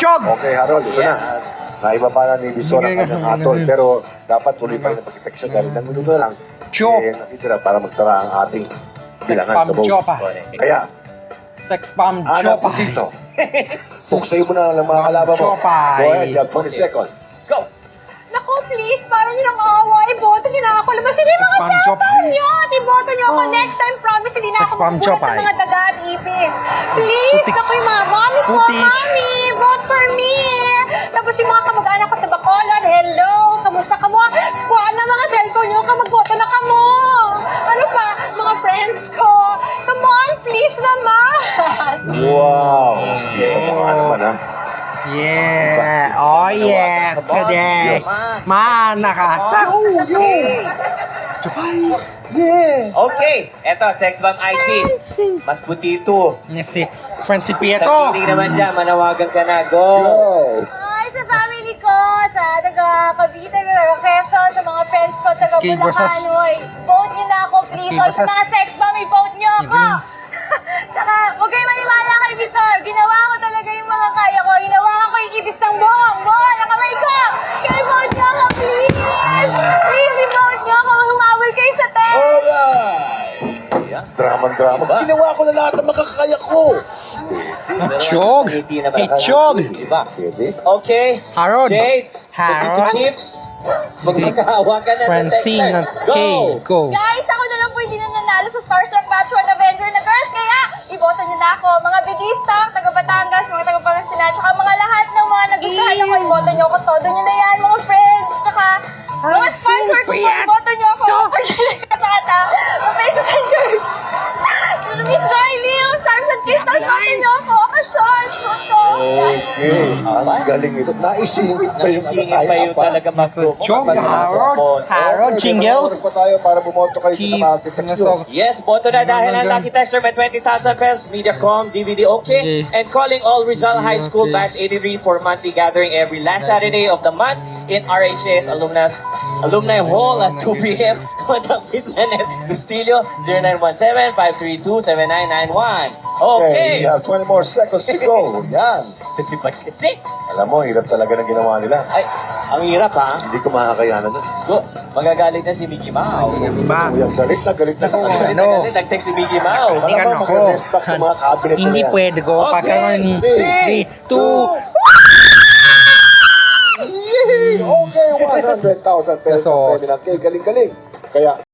Chog! Okay, Harold, ito na. Naibaba na ni Bison ang kanyang hatol, pero dapat tuloy pa rin ang pag-protection dahil ng minuto lang. Chop. Natitira para magsara ang ating Sex bilangan sa bomb boat. chopa. Kaya, Sex bomb hanap po chopa. dito. Puksay mo na lang mga kalaban mo. Chopa. Go ahead, you have 20 seconds. Go! Naku, please, parang yun ang awa. Iboto niyo na ako. Labasin niyo yung Sex mga bomb chop. cellphone niyo. At iboto niyo ako. Next time, promise, hindi na Sex ako bomb magpupunta chop, sa ay. mga daga at ipis. Please, Putik. naku yung mga mommy ko. Putik. Mommy, vote for me. Tapos yung mga kamag-anak ko sa Bacolod, hello, kamusta ka mo? Kuha na mga cellphone niyo ka, magboto na ka mo. Ano pa, mga friends ko. Come on, please naman. Wow! Ito mo nga naman, ha? Yeah. Oh yeah. Today. Man, nakasahuyo. Yeah! Okay, eto, Sex Bomb IC. Mas puti ito. Si Francis Sa Pietro. kiling naman dyan, manawagan ka na. Go! Go! Hi sa family ko, sa taga Cavite, taga Quezon, sa mga friends ko, taga Kay Brasas. Bulacan, oy. Vote niyo na ako, please. Kay Oy, sa Brasas. mga sex bomb, i-vote niyo ako. Tsaka, huwag kayo maniwala kay Victor. Ginawa ko talaga yung mga kaya ko. Ginawa ko yung ibis ng buhong. Buhong, nakamay ko. Kaya i-vote niyo ako, please. Please, i-vote niyo ako. Humawal kayo sa text. Alright! Drama-drama. Ginawa ko na lahat ng makakaya ko. Chog. Chog. Diba? Pwede? Okay. Harold. Jade. Harold. Potato chips. Magkakahawa ka na. Francine at Kay. Go. Guys, ako na lang po hindi na nanalo sa Starstruck Batch 1 Avenger na Girls. Kaya, iboto niyo na ako. Mga bigista, taga Batangas, mga taga Pangasinan, tsaka mga lahat ng mga nagustuhan ako, iboto niyo ako. Todo niyo na yan, mga friends. Tsaka, mga sponsor ko, iboto niyo ako. Katata, mga Faces and Girls. Miss Riley, ang Stars and Kiss, iboto niyo ako. Kasyon, Okay. Ang galing ito. Naisingit pa yung Naisingit pa yung talaga Nasa Chog. Harold. Harold. Jingles. Pa tayo para bumoto kayo sa mga deteksyon. Yes, boto na dahil ang Lucky Tester may 20,000 pesos, Mediacom, DVD okay, and calling all Rizal High School Batch 83 for monthly gathering every last Saturday of the month in RHS Alumni Hall at 2 p.m. Contact Business Bustillo 0917-532-7991. Okay. You have 20 more seconds to go. Yan. Si Bax kasi. Alam mo, hirap talaga ng ginawa nila. Ay, ang hirap ha. Hindi ko makakayanan nun. Go, magagalit na si Mickey Mouse. Ba? Galit na sa Oo, kanila. ano? Nag-text si Mickey Mouse. Hindi ka Alam mo, nako. mag-respect sa mga cabinet Hindi nila yan. pwede go. Okay. Pagkaroon. 3, 2, Okay, 100,000 pesos ang Pesos. premium. Okay, galing-galing. Kaya,